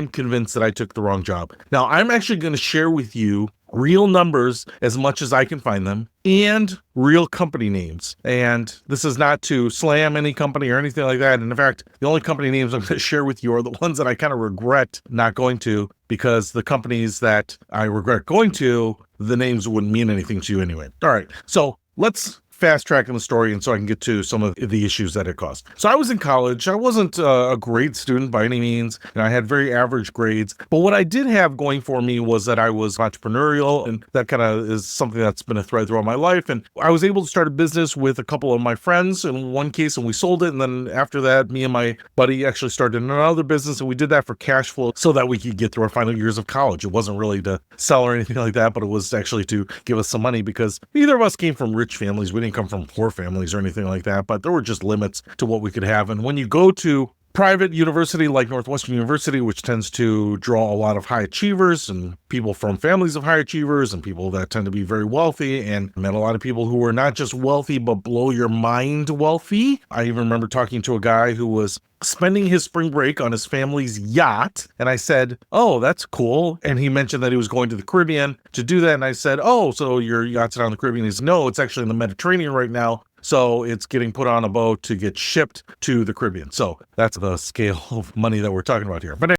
I'm convinced that I took the wrong job. Now, I'm actually going to share with you real numbers as much as I can find them and real company names. And this is not to slam any company or anything like that. And in fact, the only company names I'm going to share with you are the ones that I kind of regret not going to, because the companies that I regret going to, the names wouldn't mean anything to you anyway. All right. So let's fast tracking the story, and so I can get to some of the issues that it caused. So I was in college. I wasn't a great student by any means, and I had very average grades. But what I did have going for me was that I was entrepreneurial, and that kind of is something that's been a thread throughout my life. And I was able to start a business with a couple of my friends in one case, and we sold it. And then after that, me and my buddy actually started another business, and we did that for cash flow so that we could get through our final years of college. It wasn't really to sell or anything like that, but it was actually to give us some money, because neither of us came from rich families. We didn't come from poor families or anything like that, but there were just limits to what we could have. And when you go to private university like Northwestern University, which tends to draw a lot of high achievers and people from families of high achievers and people that tend to be very wealthy, and met a lot of people who were not just wealthy, but blow your mind wealthy. I even remember talking to a guy who was spending his spring break on his family's yacht. And I said, "Oh, that's cool." And he mentioned that he was going to the Caribbean to do that. And I said, "Oh, so your yacht's out in the Caribbean?" He said, "No, it's actually in the Mediterranean right now. So it's getting put on a boat to get shipped to the Caribbean." So that's the scale of money that we're talking about here. But